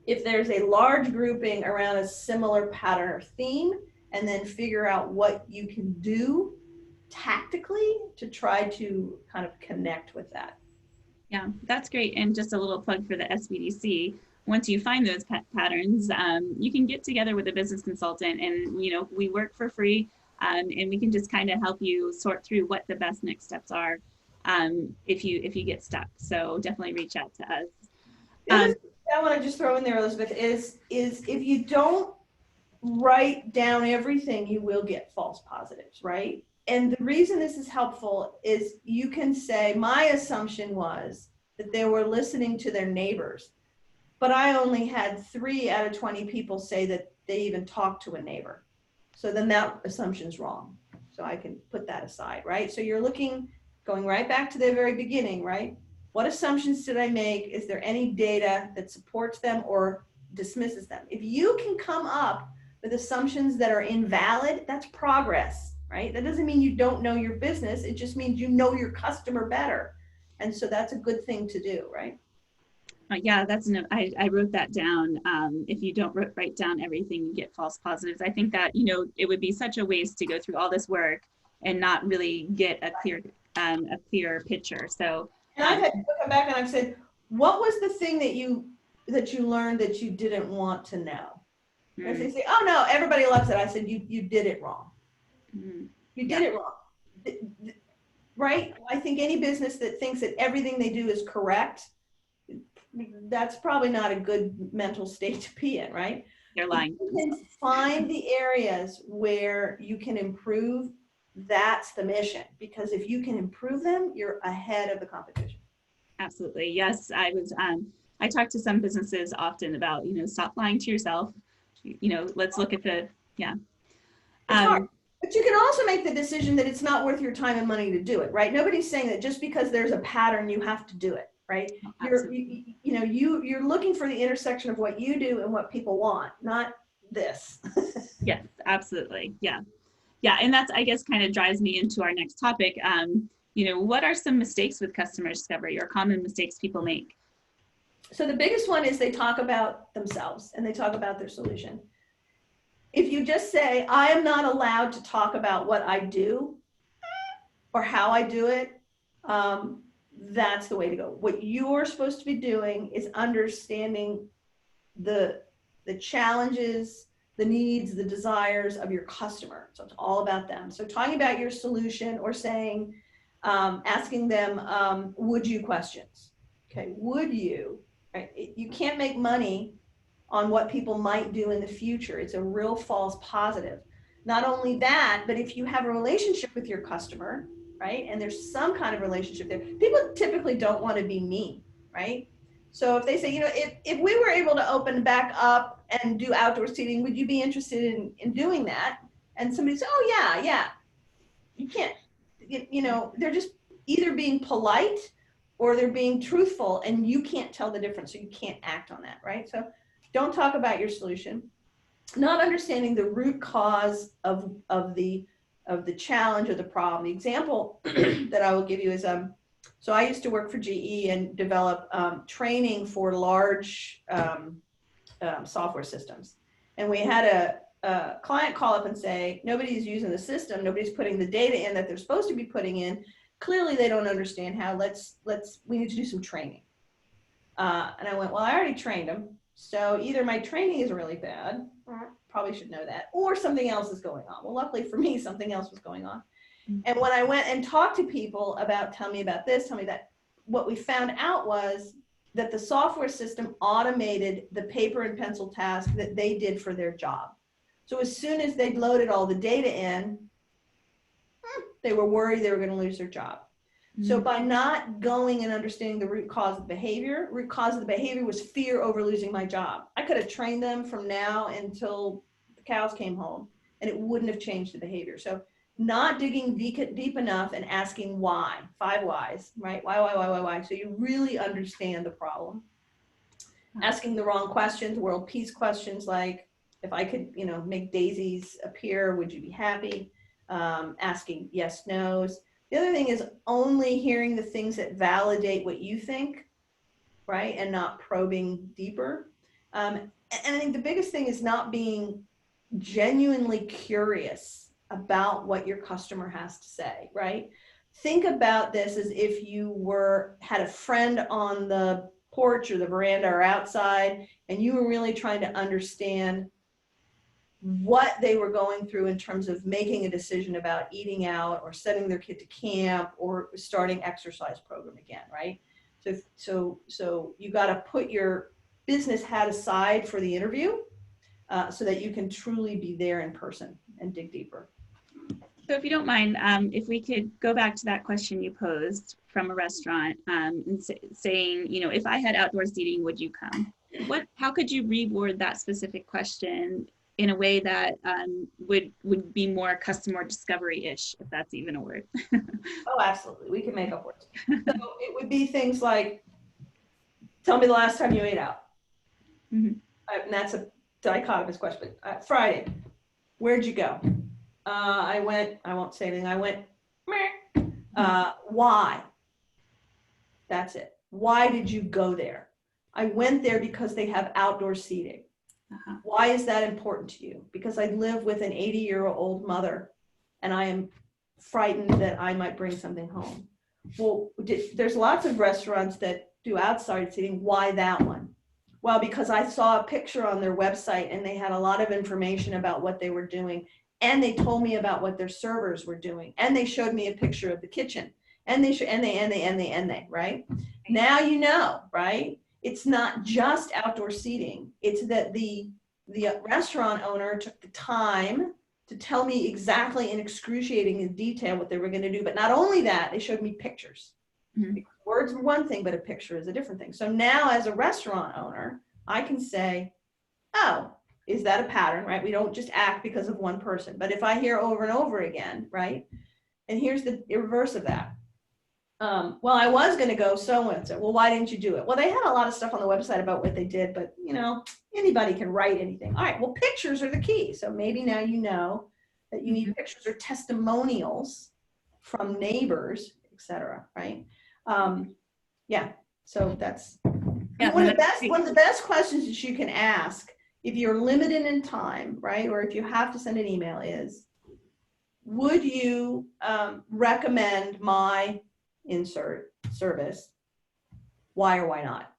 if there's a large grouping around a similar pattern or theme, and then figure out what you can do tactically to try to kind of connect with that. Yeah, that's great. And just a little plug for the SBDC. Once you find those patterns, you can get together with a business consultant, and we work for free, and we can just kind of help you sort through what the best next steps are if you get stuck. So definitely reach out to us. I want to just throw in there, Elizabeth, is if you don't write down everything, you will get false positives, right? And the reason this is helpful is you can say, my assumption was that they were listening to their neighbors. But I only had 3 out of 20 people say that they even talked to a neighbor. So then that assumption's wrong. So I can put that aside, right? So you're going right back to the very beginning, right? What assumptions did I make? Is there any data that supports them or dismisses them? If you can come up with assumptions that are invalid, that's progress, right? That doesn't mean you don't know your business. It just means you know your customer better. And so that's a good thing to do, right? Yeah, I wrote that down. If you don't write down everything, you get false positives. I think that, it would be such a waste to go through all this work and not really get a clear picture. So, and I've had people come back and I've said, what was the thing that you learned that you didn't want to know? And they say, oh no, everybody loves it. I said, you did it wrong. You did it wrong. Right? I think any business that thinks that everything they do is correct, that's probably not a good mental state to be in, right? They're lying. If you can find the areas where you can improve, that's the mission. Because if you can improve them, you're ahead of the competition. Absolutely. Yes. I talk to some businesses often about, stop lying to yourself. Let's look at It's hard. But you can also make the decision that it's not worth your time and money to do it, right? Nobody's saying that just because there's a pattern, you have to do it, right? You're looking for the intersection of what you do and what people want, not this. Yes, absolutely. Yeah. Yeah. And that's, I guess, kind of drives me into our next topic. What are some mistakes with customer discovery or common mistakes people make? So the biggest one is they talk about themselves and they talk about their solution. If you just say, I am not allowed to talk about what I do or how I do it, that's the way to go. What you're supposed to be doing is understanding the challenges, the needs, the desires of your customer. So it's all about them. So talking about your solution or saying, asking them, would you questions? Okay, would you? Right? You can't make money on what people might do in the future. It's a real false positive. Not only that, but if you have a relationship with your customer, right, and there's some kind of relationship there, people typically don't want to be mean, right? So if they say, if we were able to open back up and do outdoor seating, would you be interested in doing that? And somebody says, oh yeah. You can't, they're just either being polite or they're being truthful and you can't tell the difference. So you can't act on that, right? So don't talk about your solution. Not understanding the root cause of the challenge or the problem. The example that I will give you is, so I used to work for GE and develop training for large software systems. And we had a client call up and say, nobody's using the system, nobody's putting the data in that they're supposed to be putting in. Clearly they don't understand how, we need to do some training. And I went, well, I already trained them. So either my training is really bad, probably should know that, or something else is going on. Well, luckily for me, something else was going on. And when I went and talked to people about, tell me about this, tell me that, what we found out was that the software system automated the paper and pencil task that they did for their job. So as soon as they loaded all the data in, they were worried they were going to lose their job. So by not going and understanding the root cause of the behavior was fear over losing my job. I could have trained them from now until the cows came home and it wouldn't have changed the behavior. So not digging deep enough and asking why, 5 whys, right? Why? So you really understand the problem. Asking the wrong questions, world peace questions like, if I could, make daisies appear, would you be happy? Asking yes, no's. The other thing is only hearing the things that validate what you think, right? And not probing deeper. And I think the biggest thing is not being genuinely curious about what your customer has to say, right? Think about this as if you had a friend on the porch or the veranda or outside, and you were really trying to understand what they were going through in terms of making a decision about eating out or sending their kid to camp or starting exercise program again, right? So you got to put your business hat aside for the interview so that you can truly be there in person and dig deeper. So if you don't mind, if we could go back to that question you posed from a restaurant, and saying, you know, if I had outdoor seating, would you come? How could you reword that specific question in a way that would be more customer discovery-ish, if that's even a word? Oh, absolutely. We can make up words. So it would be things like, tell me the last time you ate out. Mm-hmm. And that's a dichotomous question. Friday, where'd you go? I won't say anything. I went, meh. Why? That's it. Why did you go there? I went there because they have outdoor seating. Uh-huh. Why is that important to you? Because I live with an 80-year-old mother and I am frightened that I might bring something home. Well, there's lots of restaurants that do outside seating. Why that one? Well, because I saw a picture on their website and they had a lot of information about what they were doing. And they told me about what their servers were doing. And they showed me a picture of the kitchen. And they, right? Now you know, right? It's not just outdoor seating. It's that the restaurant owner took the time to tell me exactly in excruciating detail what they were going to do. But not only that, they showed me pictures. Mm-hmm. Words were one thing, but a picture is a different thing. So now as a restaurant owner, I can say, oh, is that a pattern, right? We don't just act because of one person. But if I hear over and over again, right? And here's the reverse of that. Well, I was going to go so-and-so. Well, why didn't you do it? Well, they had a lot of stuff on the website about what they did, but you know, anybody can write anything. All right, well, pictures are the key. So maybe now you know that you need pictures or testimonials from neighbors, etc. Right? Yeah. So that's one of the best questions that you can ask if you're limited in time, right? Or if you have to send an email is, would you recommend my insert service? Why or why not?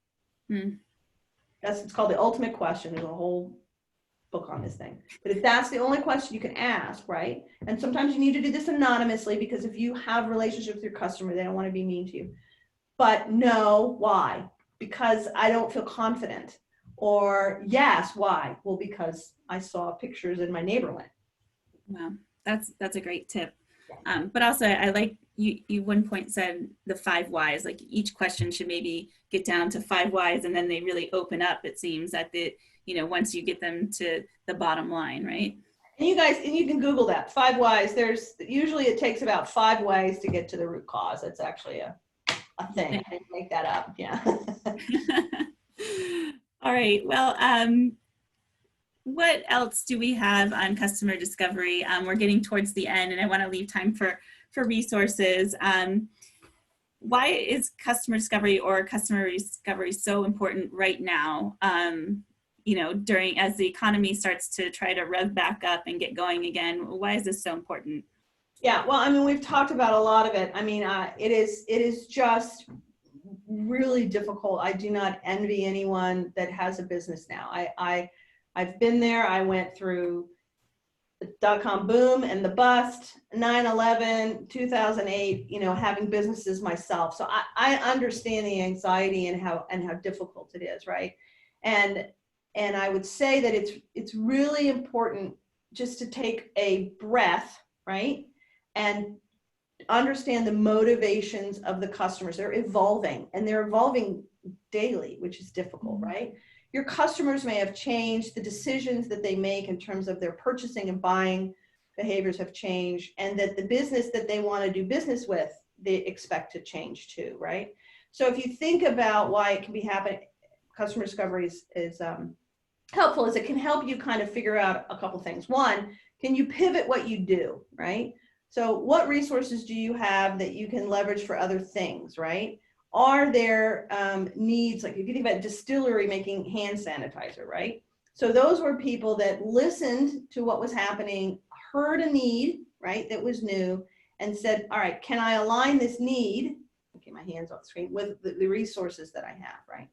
It's called the ultimate question. There's a whole book on this thing. But if that's the only question you can ask, right? And sometimes you need to do this anonymously because if you have relationships with your customer, they don't want to be mean to you. But no, why? Because I don't feel confident. Or yes, why? Well, because I saw pictures and my neighbor went. Wow, that's a great tip. But also I like you one point said the 5 whys, like each question should maybe get down to 5 whys and then they really open up, it seems, at the, you know, once you get them to the bottom line, right? And you guys, and you can Google that, 5 whys. There's usually it takes about 5 ways to get to the root cause. It's actually a thing. I didn't make that up. Yeah. All right. Well, what else do we have on customer discovery? We're getting towards the end and I want to leave time for resources. Why is customer discovery or customer discovery so important right now? You know, as the economy starts to try to rev back up and get going again, why is this so important? Yeah, well, I mean, we've talked about a lot of it. I mean, it is just really difficult. I do not envy anyone that has a business now. I've been there. I went through the dot-com boom and the bust, 9/11, 2008, you know, having businesses myself. So I understand the anxiety and how difficult it is, right? And I would say that it's really important just to take a breath, right? And understand the motivations of the customers. They're evolving and they're evolving daily, which is difficult, right? Your customers may have changed, the decisions that they make in terms of their purchasing and buying behaviors have changed, and that the business that they want to do business with, they expect to change too, right? So if you think about why it can be happening, customer discovery is helpful, is it can help you kind of figure out a couple things. One, can you pivot what you do, right? So what resources do you have that you can leverage for other things, right? Are there needs, like if you think about distillery making hand sanitizer, right? So those were people that listened to what was happening, heard a need, right, that was new, and said, all right, can I align this need, okay, my hand's off the screen, with the resources that I have, right?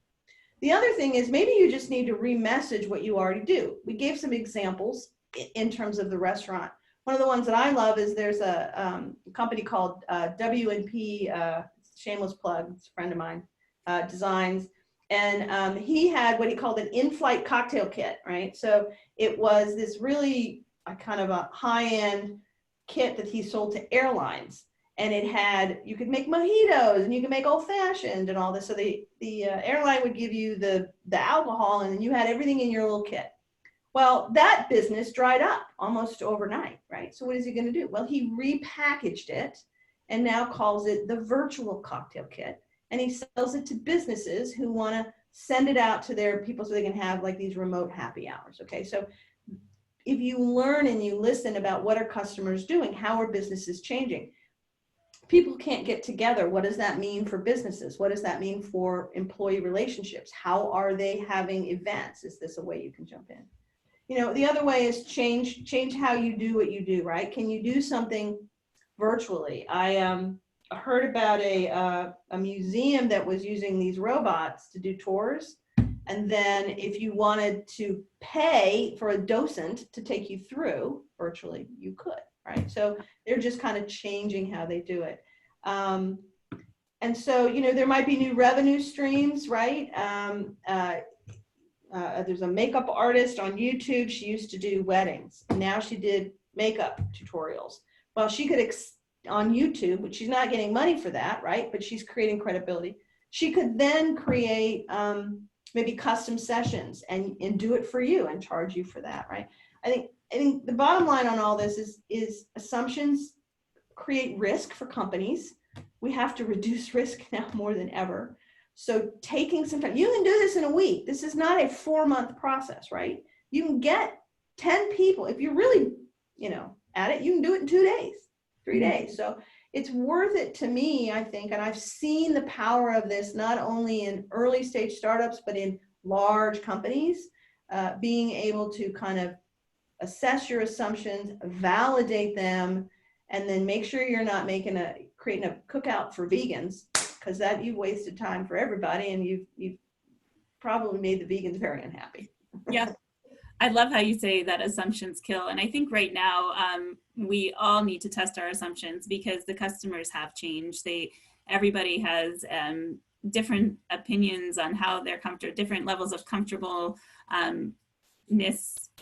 The other thing is maybe you just need to re-message what you already do. We gave some examples in terms of the restaurant. One of the ones that I love is there's a company called W&P, shameless plug, it's a friend of mine, designs. And he had what he called an in-flight cocktail kit, right? So it was this really kind of a high-end kit that he sold to airlines. And it had, you could make mojitos and you could make old fashioned and all this. So the airline would give you the alcohol, and then you had everything in your little kit. Well, that business dried up almost overnight, right? So what is he going to do? Well, he repackaged it and now calls it the virtual cocktail kit. And he sells it to businesses who want to send it out to their people so they can have like these remote happy hours. Okay, so if you learn and you listen about what are customers doing, how are businesses changing? People can't get together. What does that mean for businesses? What does that mean for employee relationships? How are they having events? Is this a way you can jump in? You know, the other way is change how you do what you do, right? Can you do something virtually? I heard about a museum that was using these robots to do tours. And then if you wanted to pay for a docent to take you through virtually, you could, right? So they're just kind of changing how they do it. And so, you know, there might be new revenue streams, right? There's a makeup artist on YouTube. She used to do weddings. Now she did makeup tutorials. Well, she could, on YouTube, but she's not getting money for that, right? But she's creating credibility. She could then create maybe custom sessions and do it for you and charge you for that, right? I think the bottom line on all this is assumptions create risk for companies. We have to reduce risk now more than ever. So taking some time, you can do this in a week. This is not a 4-month process, right? You can get 10 people. If you're really, you know, at it, you can do it in 2 days, 3 days. So it's worth it to me, I think. And I've seen the power of this, not only in early stage startups, but in large companies, being able to kind of assess your assumptions, validate them, and then make sure you're not creating a cookout for vegans, because that you've wasted time for everybody, and you've probably made the vegans very unhappy. Yeah, I love how you say that assumptions kill. And I think right now we all need to test our assumptions, because the customers have changed. Everybody has different opinions on how they're comfortable, different levels of comfortableness,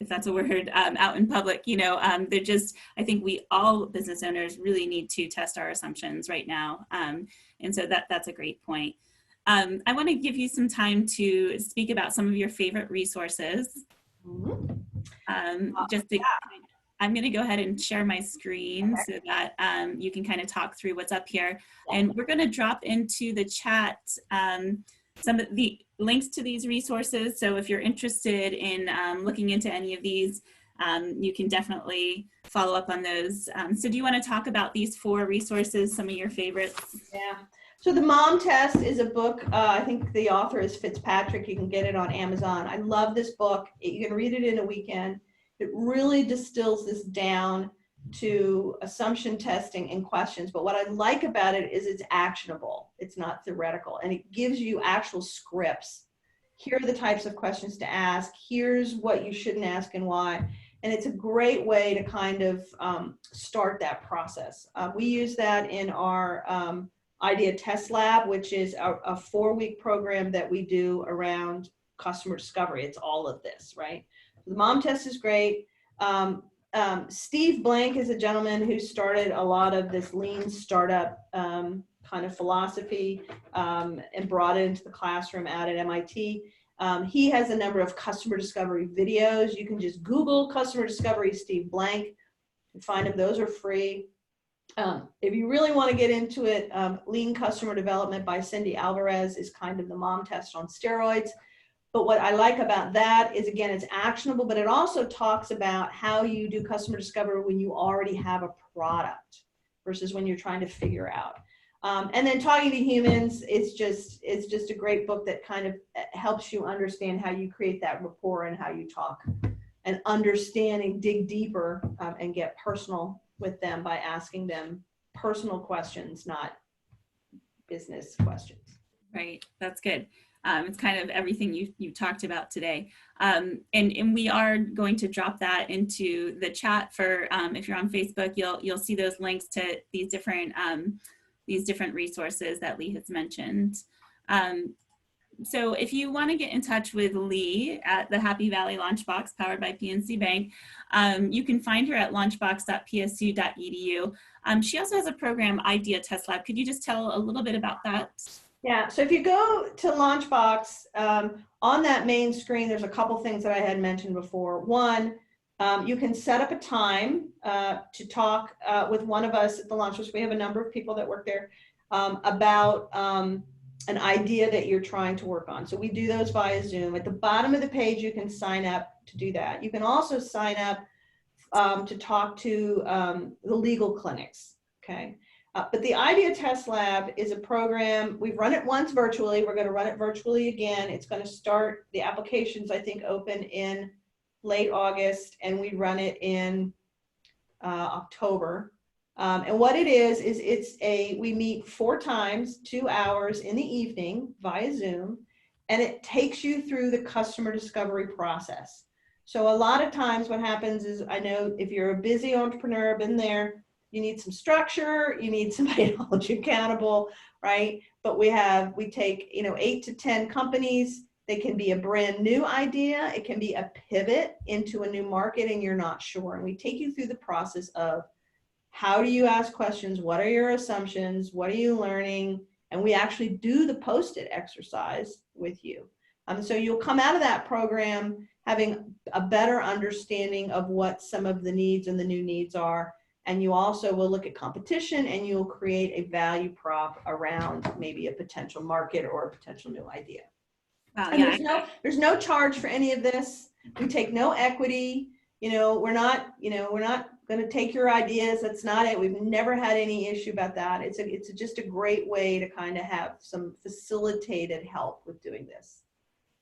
if that's a word, out in public. You know, they're just, I think we all business owners really need to test our assumptions right now. And so that's a great point. I want to give you some time to speak about some of your favorite resources. I'm going to go ahead and share my screen so that you can kind of talk through what's up here. And we're going to drop into the chat some of the links to these resources. So if you're interested in looking into any of these, you can definitely follow up on those. So do you want to talk about these 4 resources, some of your favorites? Yeah. So the Mom Test is a book. I think the author is Fitzpatrick. You can get it on Amazon. I love this book. You can read it in a weekend. It really distills this down to assumption testing and questions. But what I like about it is it's actionable. It's not theoretical. And it gives you actual scripts. Here are the types of questions to ask. Here's what you shouldn't ask and why. And it's a great way to kind of start that process. We use that in our Idea Test Lab, which is a 4-week program that we do around customer discovery. It's all of this, right? The Mom Test is great. Steve Blank is a gentleman who started a lot of this lean startup kind of philosophy and brought it into the classroom out at MIT. He has a number of customer discovery videos. You can just Google customer discovery Steve Blank and find them. Those are free. If you really want to get into it, Lean Customer Development by Cindy Alvarez is kind of the Mom Test on steroids. But what I like about that is, again, it's actionable, but it also talks about how you do customer discovery when you already have a product versus when you're trying to figure out. And then Talking to Humans, it's just a great book that kind of helps you understand how you create that rapport and how you talk, and understand and dig deeper and get personal with them by asking them personal questions, not business questions. Right, that's good. It's kind of everything you talked about today. And we are going to drop that into the chat for, if you're on Facebook, you'll see those links to these different resources that Lee has mentioned. So if you want to get in touch with Lee at the Happy Valley LaunchBox powered by PNC Bank, you can find her at launchbox.psu.edu. She also has a program, Idea Test Lab. Could you just tell a little bit about that? Yeah, so if you go to LaunchBox, on that main screen, there's a couple things that I had mentioned before. One, you can set up a time to talk with one of us at the LaunchBox. We have a number of people that work there about an idea that you're trying to work on. So we do those via Zoom. At the bottom of the page, you can sign up to do that. You can also sign up to talk to the legal clinics, okay? But the Idea Test Lab is a program, we've run it once virtually, we're gonna run it virtually again. It's gonna start, the applications I think open in late August, and we run it in October. And what it is we meet 4 times, 2 hours in the evening via Zoom, and it takes you through the customer discovery process. So a lot of times what happens is, I know if you're a busy entrepreneur, been there, you need some structure, you need somebody to hold you accountable, right? But we take, 8 to 10 companies. They can be a brand new idea. It can be a pivot into a new market and you're not sure. And we take you through the process of how do you ask questions? What are your assumptions? What are you learning? And we actually do the Postit exercise with you. So you'll come out of that program having a better understanding of what some of the needs and the new needs are. And you also will look at competition and you'll create a value prop around maybe a potential market or a potential new idea. Wow, And yeah. there's no charge for any of this. We take no equity. We're not going to take your ideas. That's not it. We've never had any issue about that. It's just a great way to kind of have some facilitated help with doing this.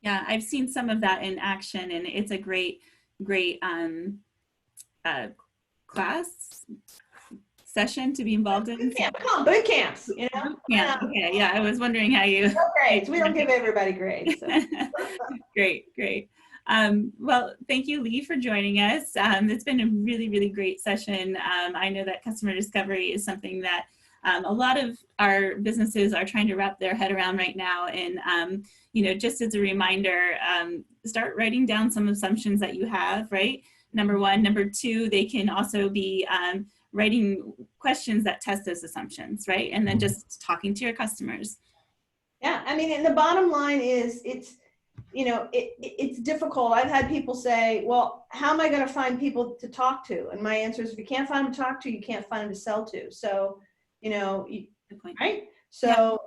Yeah, I've seen some of that in action, and it's a great class session to be involved in. Boot camp, call them boot camps, Boot camp. Okay, yeah, I was wondering how you. No grades. We don't give everybody grades. So. Great. Well, thank you, Lee, for joining us. It's been a really, really great session. I know that customer discovery is something that a lot of our businesses are trying to wrap their head around right now. And, just as a reminder, start writing down some assumptions that you have, right? Number 1. Number 2, they can also be writing questions that test those assumptions, right? And then just talking to your customers. Yeah, I mean, and the bottom line is it's difficult. I've had people say, well, how am I going to find people to talk to? And my answer is, if you can't find them to talk to, you can't find them to sell to. So, Good point. right? So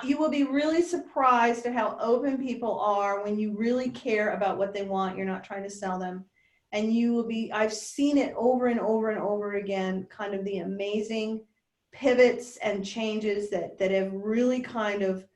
you will be really surprised at how open people are when you really care about what they want. You're not trying to sell them. And I've seen it over and over and over again, kind of the amazing pivots and changes that have really kind of,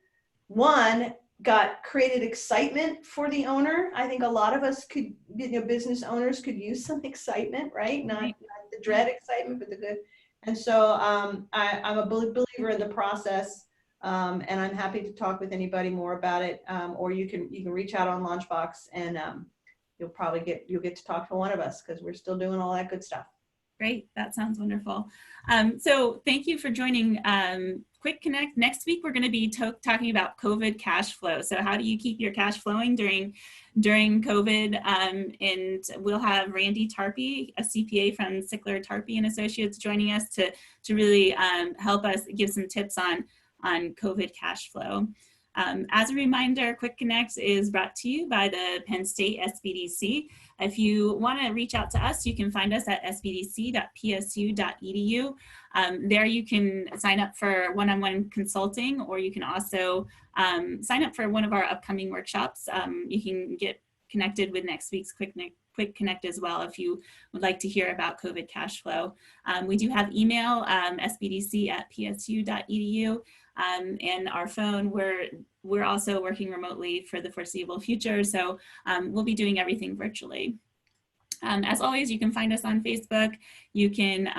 created excitement for the owner. I think a lot of us could, business owners could use some excitement, right? Not the dread excitement, but the good. And so I'm a believer in the process, and I'm happy to talk with anybody more about it. Or you can reach out on LaunchBox, and you'll get to talk to one of us, because we're still doing all that good stuff. Great, that sounds wonderful. So thank you for joining Quick Connect. Next week, we're going to be talking about COVID cash flow. So how do you keep your cash flowing during COVID? And we'll have Randy Tarpey, a CPA from Sickler Tarpey and Associates, joining us to really help us give some tips on COVID cash flow. As a reminder, Quick Connect is brought to you by the Penn State SBDC. If you want to reach out to us, you can find us at sbdc.psu.edu. There you can sign up for one-on-one consulting, or you can also sign up for one of our upcoming workshops. You can get connected with next week's Quick Connect as well if you would like to hear about COVID cash flow. We do have email, sbdc@psu.edu. And our phone, we're also working remotely for the foreseeable future, so we'll be doing everything virtually. As always, you can find us on Facebook. You can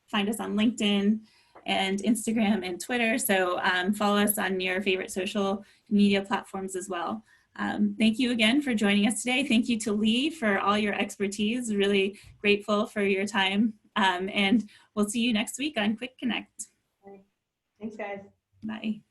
find us on LinkedIn and Instagram and Twitter, so follow us on your favorite social media platforms as well. Thank you again for joining us today. Thank you to Lee for all your expertise. Really grateful for your time, and we'll see you next week on Quick Connect. Thanks, guys. Bye.